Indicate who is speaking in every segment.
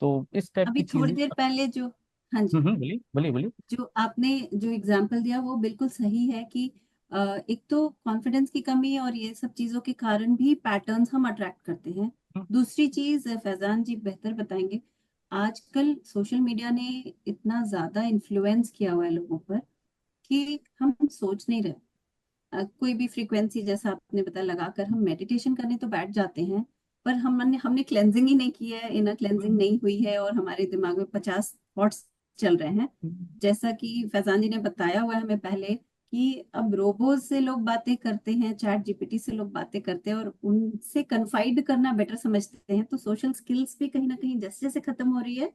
Speaker 1: तो इस टाइप
Speaker 2: अभी
Speaker 1: की
Speaker 2: थोड़ी
Speaker 1: चीजें।
Speaker 2: देर पहले जो, हाँ जी,
Speaker 1: बोलिए बोलिए बोलिए।
Speaker 2: जो आपने जो एग्जाम्पल दिया वो बिल्कुल सही है कि एक तो कॉन्फिडेंस की कमी और ये सब चीजों के कारण भी पैटर्न्स हम अट्रैक्ट करते हैं।
Speaker 1: हम्म,
Speaker 2: दूसरी चीज फैजान जी बेहतर बताएंगे, आजकल सोशल मीडिया ने इतना ज्यादा इन्फ्लुएंस किया हुआ है लोगों पर कि हम सोच नहीं रहे। कोई भी फ्रीक्वेंसी जैसा आपने बताया लगाकर हम मेडिटेशन करने तो बैठ जाते हैं, पर हमने हमने क्लेंजिंग ही नहीं की है, इनर क्लेंजिंग
Speaker 1: हम्म,
Speaker 2: नहीं हुई है और हमारे दिमाग में 50 थॉट्स चल रहे हैं।
Speaker 1: हम्म,
Speaker 2: जैसा कि फैजान जी ने बताया हुआ है हमें पहले कि अब रोबोट से लोग बातें करते हैं, चैट जीपीटी से लोग बातें करते हैं और उनसे कन्फाइड करना बेटर समझते हैं, तो सोशल स्किल्स भी कहीं ना कहीं जैसे जैसे खत्म हो रही है,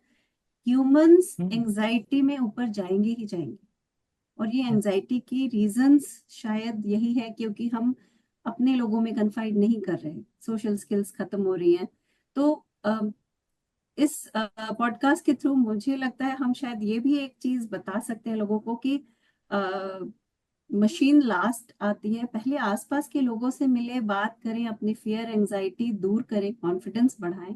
Speaker 2: ह्यूमंस
Speaker 1: हम्म,
Speaker 2: एंजाइटी में ऊपर जाएंगे ही जाएंगे। और ये एंजाइटी की रीजंस शायद यही है क्योंकि हम अपने लोगों में कन्फाइड नहीं कर रहे, सोशल स्किल्स खत्म हो रही हैं। तो इस पॉडकास्ट के थ्रू मुझे लगता है हम शायद ये भी एक चीज बता सकते हैं लोगों को कि मशीन लास्ट आती है, पहले आसपास के लोगों से मिले, बात करें, अपनी फियर एंजाइटी दूर करें, कॉन्फिडेंस बढ़ाएं।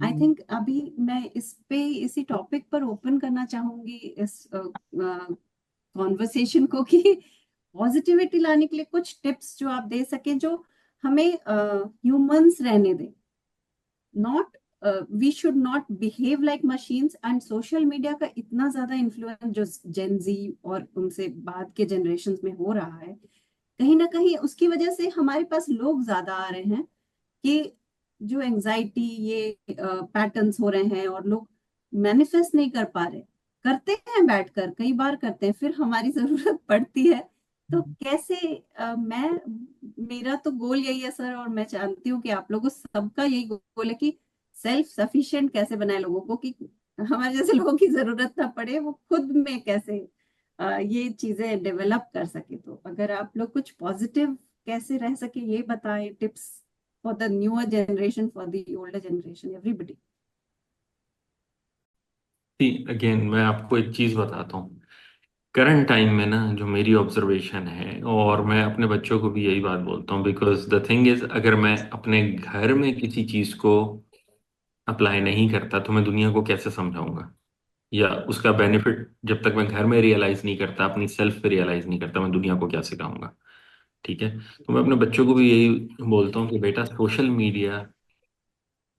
Speaker 2: आई
Speaker 1: हम्म,
Speaker 2: थिंक अभी मैं इस पे इसी टॉपिक पर ओपन करना चाहूंगी इस कॉन्वर्सेशन को कि पॉजिटिविटी लाने के लिए कुछ टिप्स जो आप दे सकें जो हमें ह्यूमंस रहने दें, not we should not behave like machines. And social media का इतना ज्यादा इन्फ्लुएंस जो जेंजी और उनसे बाद के जनरेशन में हो रहा है, कहीं ना कहीं उसकी वजह से हमारे पास लोग ज्यादा आ रहे हैं कि जो एंजाइटी ये पैटर्न्स हो रहे हैं और लोग मैनिफेस्ट नहीं कर पा रहे, करते हैं बैठकर कई बार करते हैं, फिर हमारी जरूरत पड़ती है। तो
Speaker 1: हम्म,
Speaker 2: कैसे मैं, मेरा तो गोल यही है सर, और मैं जानती हूँ कि आप लोगों सबका यही गोल है कि सेल्फ सफिशिएंट कैसे बनाए लोगों को कि हमारे जैसे लोगों की जरूरत ना पड़े, वो खुद में कैसे ये चीजें डेवलप कर सके। तो अगर आप लोग कुछ पॉजिटिव कैसे रह सके ये बताएं, tips for the newer generation, for the older generation, everybody.
Speaker 1: Again मैं आपको एक चीज बताता हूँ। करंट टाइम में ना जो मेरी ऑब्जर्वेशन है, और मैं अपने बच्चों को भी यही बात बोलता हूँ, बिकॉज द थिंग इज, अगर मैं अपने घर में किसी चीज को अप्लाई नहीं करता तो मैं दुनिया को कैसे समझाऊंगा, या उसका बेनिफिट जब तक मैं घर में रियलाइज नहीं करता, अपनी सेल्फ पे रियलाइज नहीं करता, मैं दुनिया को क्या सिखाऊंगा। ठीक है। तो मैं अपने बच्चों को भी यही बोलता हूँ कि बेटा, social media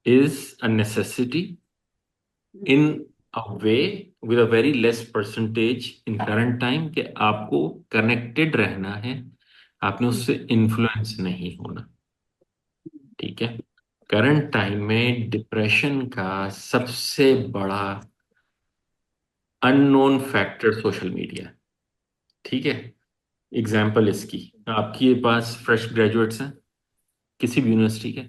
Speaker 1: is a necessity in a way, with a very less percentage in current time, कि आपको कनेक्टेड रहना है, आपने उससे इन्फ्लुएंस नहीं होना। ठीक है। करंट टाइम में डिप्रेशन का सबसे बड़ा अननोन फैक्टर सोशल मीडिया। ठीक है। एग्जाम्पल इसकी, आपके पास फ्रेश ग्रेजुएट्स हैं किसी भी यूनिवर्सिटी के।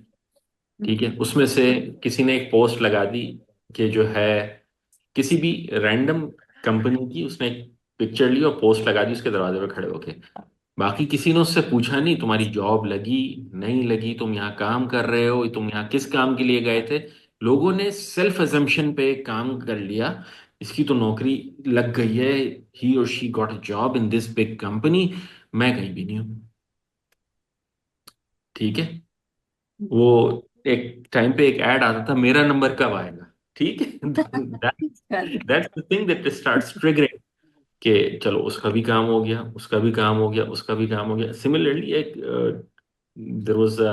Speaker 1: ठीक है। उसमें से किसी ने एक पोस्ट लगा दी कि जो है, किसी भी रैंडम कंपनी की उसने एक पिक्चर ली और पोस्ट लगा दी उसके दरवाजे पे खड़े होके। बाकी किसी ने उससे पूछा नहीं तुम्हारी जॉब लगी नहीं लगी, तुम यहाँ काम कर रहे हो, तुम यहाँ किस काम के लिए गए थे। लोगों ने सेल्फ अजम्पशन पे काम कर लिया, इसकी तो नौकरी लग गई है, ही और she got a job in this big company, मैं कहीं भी नहीं हूँ। ठीक है। वो एक टाइम पे एक ऐड आता था, मेरा नंबर कब आएगा। ठीक है। That's the thing that starts triggering, कि चलो उसका भी काम हो गया, उसका भी काम हो गया, उसका भी काम हो गया। सिमिलरली एक there was a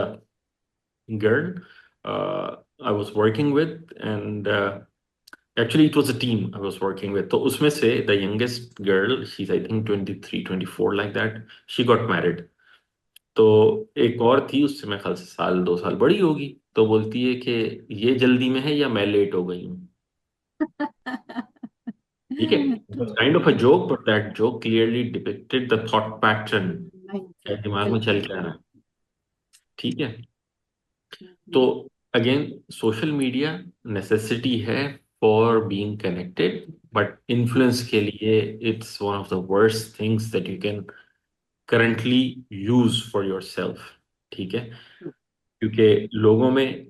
Speaker 1: girl I was working with, and actually it was a team I was working with. तो उसमें से the youngest girl, she is I think 23 24 like that, she got married. तो एक और थी उससे मैं ख्याल से साल 2 साल बड़ी होगी, तो बोलती है कि ये जल्दी में है या मैं लेट हो गई हूँ। ठीक है। Kind of a joke, but that joke clearly depicted the thought pattern, क्या दिमाग में चल
Speaker 2: बिल्कुल।
Speaker 1: के आ रहा है। ठीक है। तो अगेन, सोशल मीडिया नेसेसिटी है for being connected, but influence के लिए it's one of the worst things that you can currently use for your self. ठीक है। क्योंकि लोगों में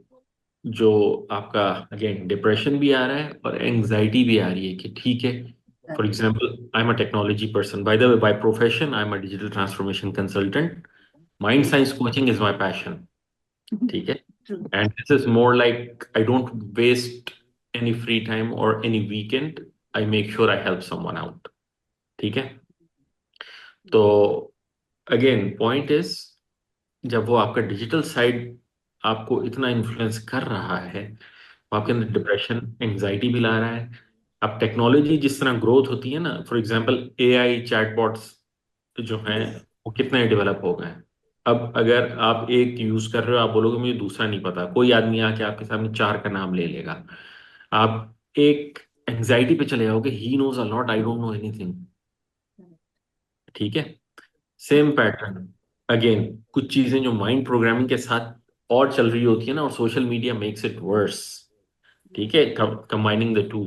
Speaker 1: जो आपका, अगेन, डिप्रेशन भी आ रहा है और एंजाइटी भी आ रही है कि ठीक है। For example, I am a technology person, by the way, by profession I am a digital transformation consultant, mind science coaching is my passion. ठीक है। And this is more like, I don't waste any free time और any weekend I make sure I help someone out. ठीक है। तो again point is, जब वो आपका digital side आपको इतना इन्फ्लुएंस कर रहा है, वो आपके अंदर डिप्रेशन एंजाइटी भी ला रहा है। अब टेक्नोलॉजी जिस तरह ग्रोथ होती है ना, फॉर एग्जांपल एआई चैटबॉट्स जो हैं
Speaker 2: यस।
Speaker 1: वो कितने डेवलप हो गए हैं। अब अगर आप एक यूज कर रहे हो, आप बोलोगे मुझे दूसरा नहीं पता, कोई आदमी आके आपके सामने चार का नाम ले लेगा। आप एक एंजाइटी पे चले जाओगे, he knows a lot, I don't know anything. ठीक है। सेम पैटर्न अगेन, कुछ चीजें जो माइंड प्रोग्रामिंग के साथ और चल रही होती है ना, और social media makes it worse. ठीक है, कंबाइनिंग द टू।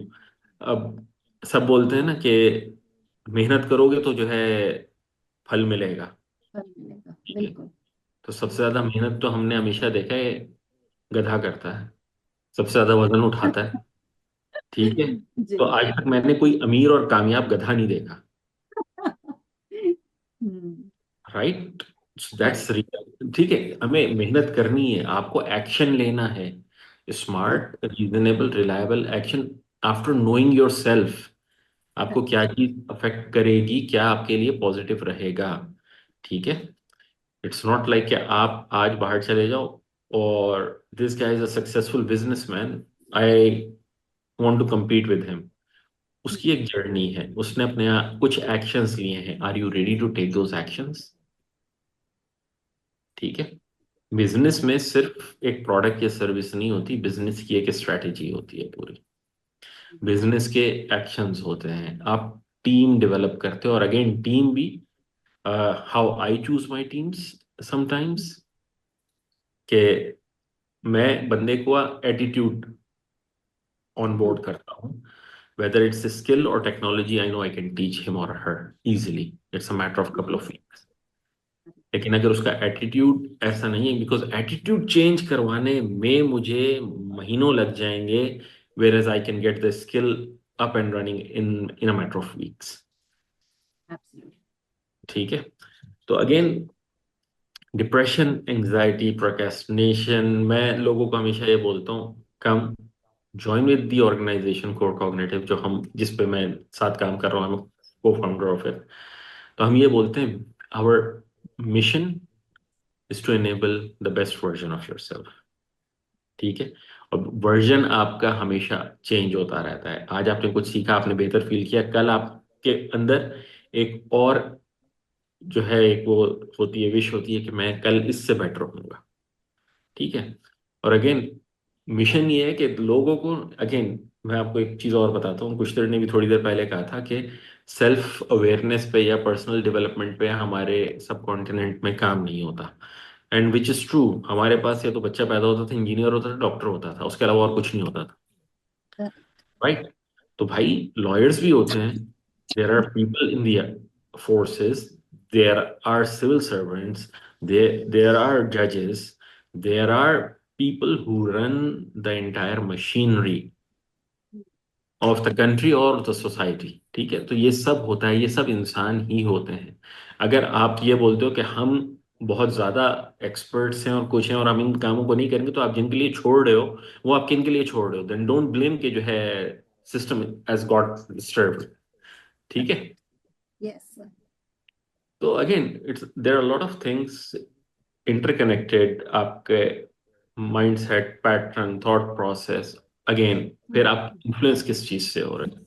Speaker 1: अब सब बोलते हैं ना कि मेहनत करोगे तो जो है फल मिलेगा।
Speaker 2: फल मिलेगा,
Speaker 1: ठीक है।
Speaker 2: बिल्कुल।
Speaker 1: तो सबसे ज्यादा मेहनत तो हमने हमेशा देखा है गधा करता है, सबसे ज्यादा वजन उठाता है। ठीक है। तो
Speaker 2: जी।
Speaker 1: आज तक मैंने कोई अमीर और कामयाब गधा नहीं देखा।
Speaker 2: हम्म।
Speaker 1: राइट। That's
Speaker 2: right.
Speaker 1: रियल। ठीक है, हमें मेहनत करनी है, आपको एक्शन लेना है, smart reasonable reliable action after knowing your self. आपको क्या चीज अफेक्ट करेगी, क्या आपके लिए पॉजिटिव रहेगा। ठीक है। इट्स नॉट लाइक कि आप आज बाहर चले जाओ और this guy is a successful businessman, I want to compete with him. उसकी एक जर्नी है, उसने अपने कुछ एक्शंस लिए हैं, are you ready to take those actions. ठीक है। बिजनेस में सिर्फ एक प्रोडक्ट या सर्विस नहीं होती, बिजनेस की एक स्ट्रैटेजी होती है पूरी। बिजनेस के एक्शंस होते हैं, आप टीम डेवलप करते हो, और अगेन टीम भी, how I choose my teams sometimes, कि मैं बंदे को एटीट्यूड ऑन बोर्ड करता हूँ। वेदर इट्स स्किल और technology, I know I can teach him और her easily, it's a matter of couple of weeks. लेकिन अगर उसका एटीट्यूड ऐसा नहीं है, बिकॉज एटीट्यूड चेंज करवाने में मुझे महीनों लग जाएंगे, whereas I can get the skill up and running in in a matter of weeks.
Speaker 2: Absolutely.
Speaker 1: ठीक है। तो अगेन, डिप्रेशन एंजाइटी प्रोक्रेस्टिनेशन, मैं लोगों को हमेशा ये बोलता हूँ, come join with the organisation Core Cognitive, जो हम जिस पे मैं साथ काम कर रहा हूँ, को फाउंडर ऑफ इट। तो हम ये बोलते हैं, our mission is to enable the best version of yourself. ठीक है। और वर्जन आपका हमेशा चेंज होता रहता है। आज आपने कुछ सीखा, आपने बेहतर फील किया, कल आपके अंदर एक और जो है, एक वो होती है, विश होती है कि मैं कल इससे बेटर होऊंगा। ठीक है। और अगेन मिशन ये है कि लोगों को, अगेन मैं आपको एक चीज और बताता हूँ, कुछ ने भी थोड़ी देर पहले कहा था कि सेल्फ अवेयरनेस पे या पर्सनल डेवलपमेंट पे हमारे सब कॉन्टिनेंट में काम नहीं होता। एंड विच इज ट्रू, हमारे पास या तो बच्चा पैदा होता था, इंजीनियर होता था, डॉक्टर होता था, उसके अलावा और कुछ नहीं होता था। राइट। तो भाई लॉयर्स भी होते हैं, there are people in the forces, there are civil servants, there are जजेस, there are people who run the entire machinery of the country और द सोसाइटी। ठीक है। तो ये सब होता है, ये सब इंसान ही होते हैं। अगर आप ये बोलते हो कि हम बहुत ज्यादा एक्सपर्ट्स हैं और कुछ हैं और हम इन कामों को नहीं करेंगे, तो आप जिनके लिए छोड़ रहे हो वो आप किन के लिए छोड़ रहे हो, देन डोंट ब्लेम कि जो है सिस्टम एज गॉट डिस्टर्ब। ठीक है।
Speaker 2: यस।
Speaker 1: तो again it's there are lot of things interconnected, आपके mind set pattern thought process. Again फिर आप इन्फ्लुएंस किस चीज से हो रहे हैं।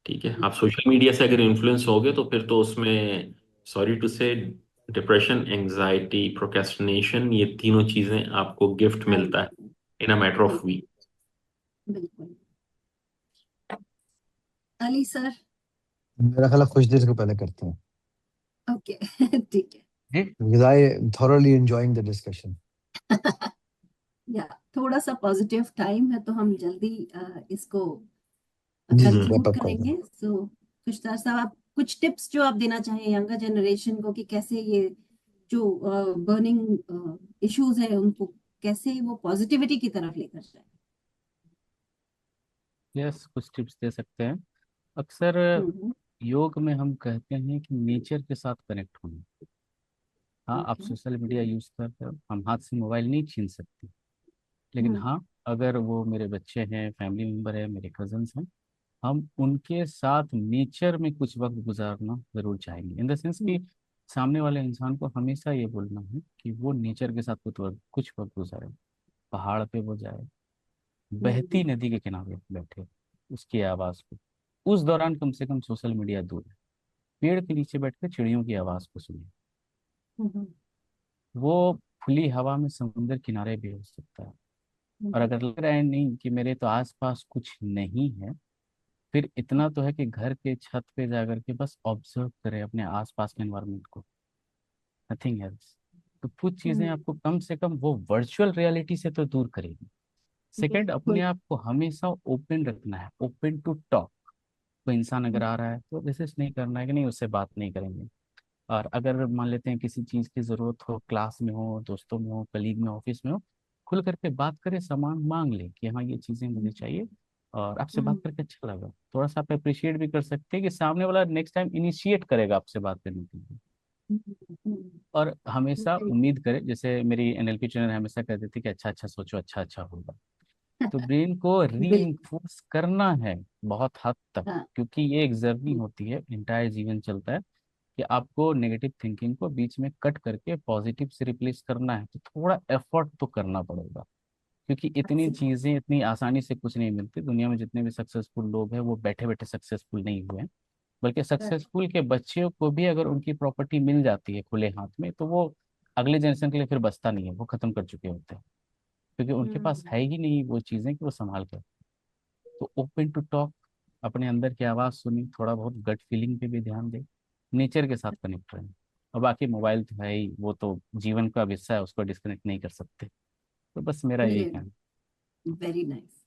Speaker 1: ठीक है। आप सोशल मीडिया से अगर इन्फ्लुएंस हो गए तो फिर तो उसमें, सॉरी टू से, डिप्रेशन एंजाइटी प्रोक्रेस्टिनेशन, ये तीनों चीजें आपको गिफ्ट मिलता है इन अ मैटर ऑफ वीक।
Speaker 2: बिल्कुल। अली सर।
Speaker 3: मेरा ख्याल है कुछ देर को पहले करते हैं।
Speaker 2: ओके। ठीक
Speaker 3: Because I thoroughly enjoying the discussion.
Speaker 2: है। या थोड़ा सा पॉजिटिव टाइम है तो हम जल्दी इसको
Speaker 3: जी जी
Speaker 2: कंक्लूड
Speaker 3: wrap up कर दें।
Speaker 2: करेंगे। सो कुछ साहब, आप कुछ टिप्स जो आप देना चाहें यंगर जनरेशन को कि कैसे ये जो बर्निंग इश्यूज हैं उनको कैसे वो पॉजिटिविटी की तरफ लेकर जाए।
Speaker 4: यस, कुछ टिप्स दे सकते हैं। अक्सर
Speaker 2: हम्म।
Speaker 4: योग में हम कहते हैं कि नेचर के साथ कनेक्ट होना। हाँ, आप
Speaker 2: ओके।
Speaker 4: सोशल मीडिया यूज करते हो, हम हाथ से मोबाइल नहीं छीन सकते, लेकिन हाँ, अगर वो मेरे बच्चे हैं, फैमिली मेम्बर है, मेरे कजन्स हैं, हम उनके साथ नेचर में कुछ वक्त गुजारना जरूर चाहेंगे। इन द सेंस कि सामने वाले इंसान को हमेशा ये बोलना है कि वो नेचर के साथ कुछ वक्त गुजारे। पहाड़ पे वो जाए, बहती नदी के किनारे बैठे, उसकी आवाज को, उस दौरान कम से कम सोशल मीडिया दूर है, पेड़ के नीचे बैठ कर चिड़ियों की आवाज को सुने। वो खुली हवा में समुंदर किनारे भी हो सकता है। और अगर लग रहा है नहीं कि मेरे तो आसपास कुछ नहीं है, फिर इतना तो है कि घर के छत पे जाकर के बस ऑब्जर्व करें अपने आसपास के एनवायरनमेंट को, नथिंग एल्स। तो कुछ चीजें आपको कम से कम वो वर्चुअल रियलिटी से तो दूर करेगी। सेकंड, अपने आप को हमेशा ओपन रखना है, ओपन टू टॉक। कोई इंसान अगर आ रहा है तो रेसिस्ट नहीं करना है कि नहीं, उससे बात नहीं करेंगे। और अगर मान लेते हैं किसी चीज की जरूरत हो, क्लास में हो, दोस्तों में हो, कलीग में, ऑफिस में हो, खुल करके बात करें, सामान मांग ले कि हाँ ये चीजें मुझे चाहिए और आपसे बात करके अच्छा लगा। थोड़ा सा आप अप्रिशिएट भी कर सकते हैं कि सामने वाला नेक्स्ट टाइम इनिशिएट करेगा आपसे बात करने के लिए। और हमेशा उम्मीद करें, जैसे मेरी एनएलपी ट्रेनर हमेशा कहती थी कि अच्छा अच्छा सोचो, अच्छा अच्छा होगा। तो ब्रेन को
Speaker 2: बिल्कुल।
Speaker 4: रीइंफोर्स करना है बहुत हद तक,
Speaker 2: हाँ।
Speaker 4: क्योंकि ये एक जर्नी होती है, इंटायर जीवन चलता है कि आपको नेगेटिव थिंकिंग को बीच में कट करके पॉजिटिव से रिप्लेस करना है। तो थोड़ा एफर्ट तो करना पड़ेगा, क्योंकि इतनी चीजें इतनी आसानी से कुछ नहीं मिलती। दुनिया में जितने भी सक्सेसफुल लोग हैं वो बैठे बैठे सक्सेसफुल नहीं हुए हैं, बल्कि सक्सेसफुल के बच्चों को भी अगर उनकी प्रॉपर्टी मिल जाती है खुले हाथ में, तो वो अगले जनरेशन के लिए फिर बचता नहीं है, वो खत्म कर चुके होते हैं, क्योंकि उनके पास है ही नहीं वो चीजें कि वो संभाल कर। तो ओपन टू टॉक, अपने अंदर की आवाज़ सुनी, थोड़ा बहुत गट फीलिंग पे भी ध्यान दें, नेचर के साथ कनेक्ट रहें। और बाकी मोबाइल तो है ही, वो तो जीवन का हिस्सा है, उसको डिस्कनेक्ट नहीं कर सकते। तो बस मेरा यही कहना
Speaker 2: वेरी नाइस।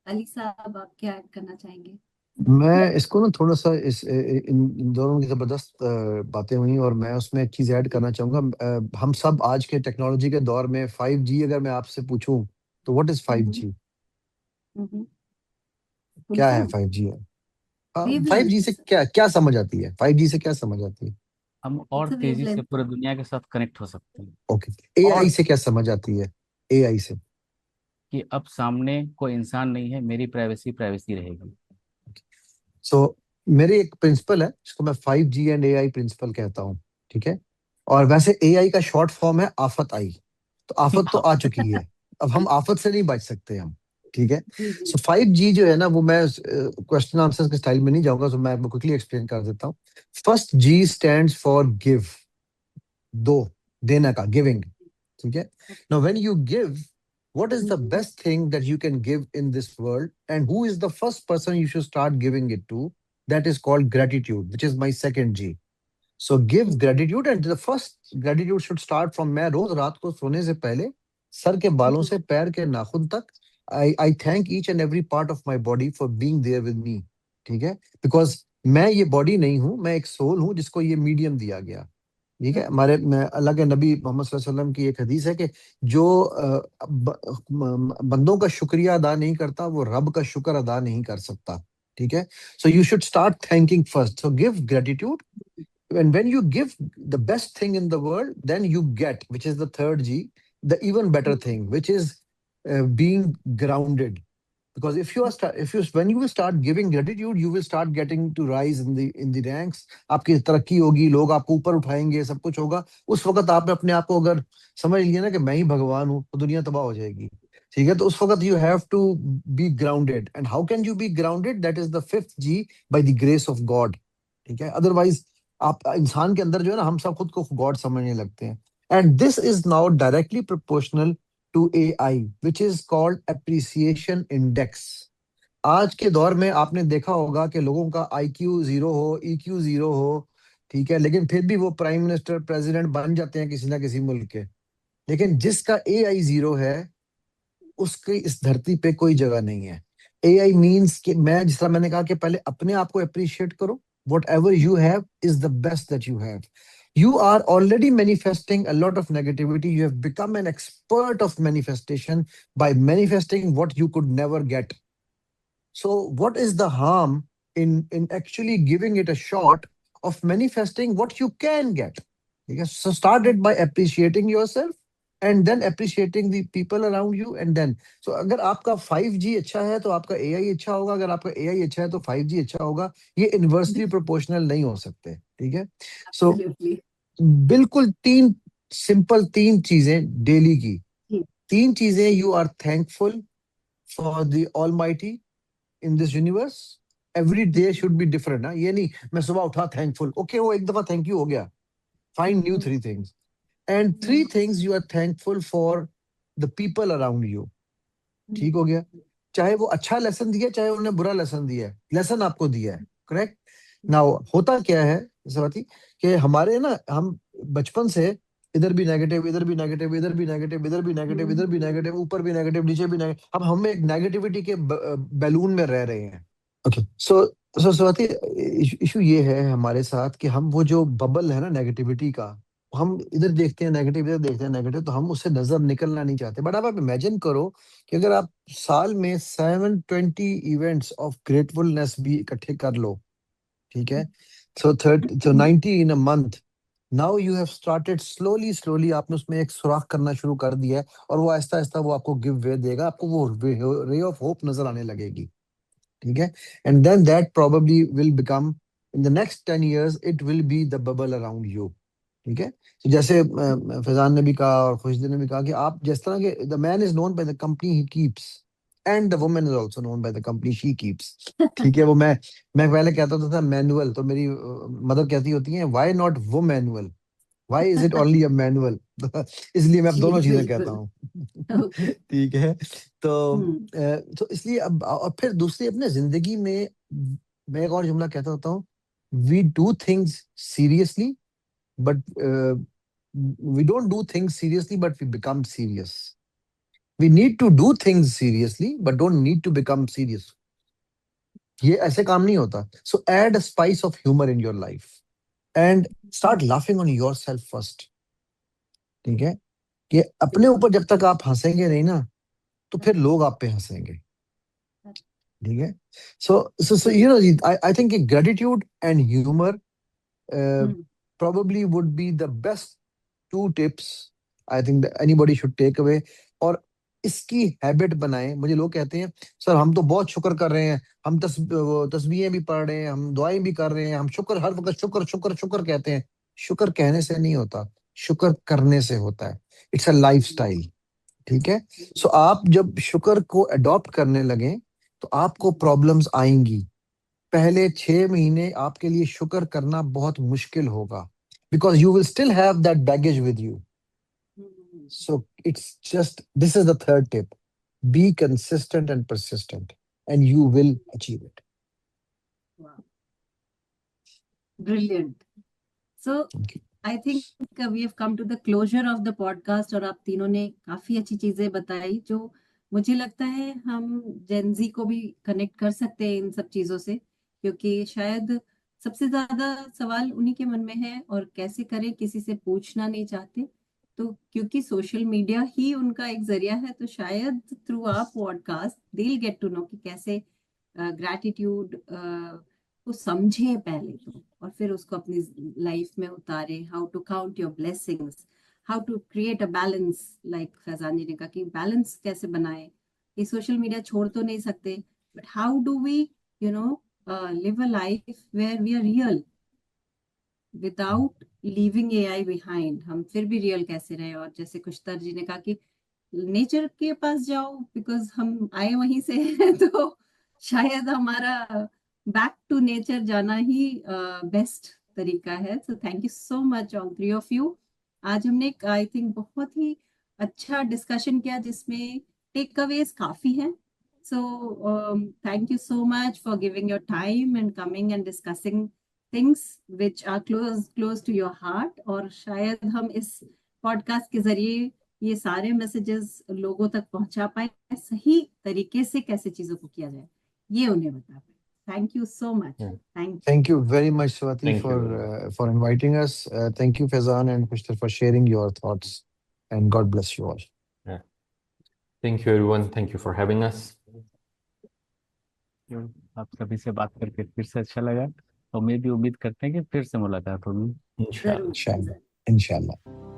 Speaker 2: अली साहब, आप क्या ऐड करना चाहेंगे?
Speaker 3: मैं इसको ना थोड़ा सा इन दोनों की जबरदस्त बातें हुई और मैं उसमें एक चीज ऐड करना चाहूंगा। हम सब आज के टेक्नोलॉजी के दौर में 5G अगर मैं आपसे पूछूं तो व्हाट इज 5G? क्या है 5G? फाइव जी से
Speaker 2: वेवलेंथ।
Speaker 3: क्या क्या समझ आती है? 5G से क्या समझ आती है?
Speaker 4: हम और
Speaker 2: इट्स अ
Speaker 4: तेजी से
Speaker 2: वेवलेंथ।
Speaker 4: पूरे दुनिया के साथ कनेक्ट हो सकते हैं।
Speaker 3: ओके।
Speaker 4: और
Speaker 3: एआई से क्या समझ आती है? एआई से
Speaker 4: कि अब सामने कोई इंसान नहीं है, मेरी प्राइवेसी प्राइवेसी रहेगी।
Speaker 3: सो मेरे एक प्रिंसिपल है जिसको मैं 5G एंड एआई प्रिंसिपल कहता हूँ। ठीक है। और वैसे एआई का शॉर्ट फॉर्म है आफत आई। तो आफत तो आ चुकी है, अब हम आफत से नहीं बच सकते हम। ठीक है।
Speaker 2: जी जी।
Speaker 3: सो 5G जो है ना, वो मैं क्वेश्चन आंसर के स्टाइल में नहीं जाऊंगा, तो मैं आपको क्विकली एक्सप्लेन कर देता हूँ। First ji stands for give, दो, देने का, गिविंग। ठीक है। Now when you give, what is the best thing that you can give in this world, and who is the first person you should start giving it to? That is called gratitude, which is my second G. So give gratitude, and the first gratitude should start from, मैं रोज रात को सोने से पहले sir के बालों से पैर के नाखून तक I thank each and every part of my body for being there with me. ठीक है। बिकॉज मैं ये बॉडी नहीं हूं, मैं एक सोल हूं जिसको ये मीडियम दिया गया। ठीक है। हमारे अल्लाह के नबी मोहम्मद सल्लल्लाहु अलैहि वसल्लम की एक हदीस है कि जो बंदों का शुक्रिया अदा नहीं करता वो रब का शुक्र अदा नहीं कर सकता। ठीक है। So you should start thanking first, so give gratitude. And when you give the best thing in the world, then you get, which is the third G, the even better thing, which is being grounded. Because if you are if you when you will start giving gratitude, you will start getting to rise in the ranks. आपकी तरक्की होगी, लोग आपको ऊपर उठाएंगे, सब कुछ होगा। उस वक्त आपने अपने आप को अगर समझ लिया ना कि मैं ही भगवान हूँ, तो दुनिया तबाह हो जाएगी। ठीक है। तो उस वक्त you have to be grounded, and how can you be grounded? That is the fifth G, by the grace of God. ठीक है। अदरवाइज आप इंसान के अंदर जो है ना, हम सब खुद को गॉड समझने लगते हैं। And this is now directly proportional to AI, which is called appreciation index. आज के दौर में आपने देखा होगा कि लोगों का आईक्यू जीरो हो, ईक्यू जीरो हो, ठीक है, लेकिन फिर भी वो प्राइम मिनिस्टर, प्रेसिडेंट बन जाते हैं किसी ना किसी मुल्क के। लेकिन जिसका एआई जीरो है, उसकी इस धरती पे कोई जगह नहीं है। एआई मीन्स कि मैं, जिस तरह मैंने कहा कि पहले अपने आप को अप्रिशिएट करो। Whatever you have is the best that you have. You are already manifesting a lot of negativity. You have become an expert of manifestation by manifesting what you could never get. So what is the harm in actually giving it a shot of manifesting what you can get? Okay? So start it by appreciating yourself. and then appreciating the people around you, and then so अगर आपका 5G अच्छा है तो आपका AI अच्छा होगा, अगर आपका AI अच्छा है तो 5G अच्छा होगा, ये इनवर्सली प्रोपोर्शनल नहीं हो सकते, ठीक है। सो
Speaker 2: Absolutely.
Speaker 3: बिल्कुल तीन सिंपल तीन चीजें डेली की,
Speaker 2: जी,
Speaker 3: तीन चीजें you are thankful for the almighty in this universe. Every day should be different ना, ये नहीं मैं सुबह उठा थैंकफुल, ओके वो एक दफा थैंक यू हो गया, find new three things, and three things you are thankful for the people around you, ठीक हो गया। चाहे वो अच्छा लेसन दिया, चाहे उन्होंने बुरा लेसन दिया है, लेसन आपको दिया है, करेक्ट। नाउ होता क्या है स्वाति, कि हमारे ना हम बचपन से इधर भी नेगेटिव, इधर भी नेगेटिव, इधर भी नेगेटिव, इधर भी नेगेटिव, इधर भी नेगेटिव, ऊपर भी नेगेटिव, नीचे भी नेगेटिव, अब हम एक नेगेटिविटी के बैलून में रह रहे हैं। ओके, सो स्वाति, इशू ये है हमारे साथ कि हम वो जो बबल है ना नेगेटिविटी का, हम इधर देखते हैं नेगेटिव, इधर देखते हैं नेगेटिव, तो हम उससे नजर निकलना नहीं चाहते। बट अब आप इमेजिन करो कि अगर आप साल में 720 इवेंट्स ऑफ ग्रेटफुलनेस भी इकट्ठे कर लो, ठीक है, so 90 in a month, now you have started slowly slowly, आपने उसमें एक सुराख करना शुरू कर दिया है, और वो आहिस्ता आहिस्ता वो आपको गिव वे देगा, आपको वो रे ऑफ होप नजर आने लगेगी, ठीक है। And then that probably will become, in the next 10 years it will be the bubble around you, ठीक है। तो जैसे फैजान ने भी कहा और खुशदिन ने भी कहा कि आप जिस तरह के, the man is known by the company he keeps, and the woman is also known by the company she keeps, ठीक है। वो मैं पहले कहता था मैनुअल, तो मेरी मदर कहती होती है व्हाई नॉट वो manual, why is it only a manual, इसलिए मैं अब
Speaker 2: जी,
Speaker 3: दोनों चीजें कहता
Speaker 2: बिल्कुल।
Speaker 3: हूँ।
Speaker 2: ओके।
Speaker 3: ठीक है। तो
Speaker 2: हम्म।
Speaker 3: तो इसलिए अब और फिर दूसरी अपने जिंदगी में मैं एक और जुमला कहता होता हूँ, we do things seriously but we don't do things seriously, but we become serious. We need to do things seriously but don't need to become serious. ये ऐसे काम नहीं होता। So add a spice of humor in your life and start laughing on yourself first, ठीक है। कि अपने ऊपर जब तक आप हंसेंगे नहीं ना, तो फिर लोग आप पे हंसेंगे, ठीक है। So you know, I think gratitude and humor probably would be the best two tips I think that anybody should take away, और इसकी हैबिट बनाएं। मुझे लोग कहते हैं सर हम तो बहुत शुक्र कर रहे हैं, हम तस्बीहें भी पढ़ रहे हैं, हम दुआएं भी कर रहे हैं, हम शुक्र हर वक्त शुक्र शुक्र शुक्र कहते हैं। शुक्र कहने से नहीं होता, शुक्र करने से होता है। इट्स अ लाइफस्टाइल, ठीक है। सो आप जब शुक्र को अडॉप्ट करने लगे तो आपको प्रॉब्लम्स आएंगी। पहले 6 महीने आपके लिए शुक्र करना बहुत मुश्किल होगा, because you will still have that baggage with you. So it's just, this is the third tip. Be consistent and persistent, and you will achieve it.
Speaker 2: Wow. Brilliant. So
Speaker 3: Thank you.
Speaker 2: I think we have come to the closure of the podcast, और आप तीनों ने काफी अच्छी चीजें बताई जो मुझे लगता है हम जेनजी को भी कनेक्ट कर सकते हैं इन सब चीजों से, क्योंकि शायद सबसे ज्यादा सवाल उन्हीं के मन में है, और कैसे करें, किसी से पूछना नहीं चाहते। तो क्योंकि सोशल मीडिया ही उनका एक जरिया है, तो शायद through our podcast they will get to know कि कैसे ग्रैटिट्यूड को समझें पहले तो, और फिर उसको अपनी लाइफ में उतारे। How to count your blessings, how to create a balance, like Faizan ji ने कहा कि बैलेंस कैसे बनाए। ये सोशल मीडिया छोड़ तो नहीं सकते, but how do we you know live a life where we are real without leaving AI behind. हम फिर भी रियल कैसे रहे। और जैसे खुशतर जी ने कहा कि नेचर के पास जाओ, बिकॉज हम आए वहीं से हैं, तो शायद हमारा बैक टू नेचर जाना ही बेस्ट तरीका है। सो thank you so much all three of you. आज हमने आई थिंक बहुत ही अच्छा डिस्कशन किया जिसमें टेक अवेज काफी हैं। So thank you so much for giving your time and coming and discussing things which are close to your heart. और शायद हम इस पॉडकास्ट के जरिए ये सारे मैसेजेस लोगों तक पहुंचा पाए, सही तरीके से कैसे चीजों को किया जाए ये उन्हें बता पाए। Thank you so much. Thank you.
Speaker 3: Thank you very much, Swati,
Speaker 1: Thank you.
Speaker 3: for inviting us. Thank you, Faizan and Kushtar, for sharing your thoughts, and God bless you all.
Speaker 1: Yeah. Thank you, everyone. Thank you for having us.
Speaker 4: आप सभी से बात करके फिर से अच्छा लगा, और मैं भी उम्मीद करते हैं कि फिर से मुलाकात होगी।
Speaker 1: Inshallah.
Speaker 2: जरूर।
Speaker 3: Inshallah. Inshallah.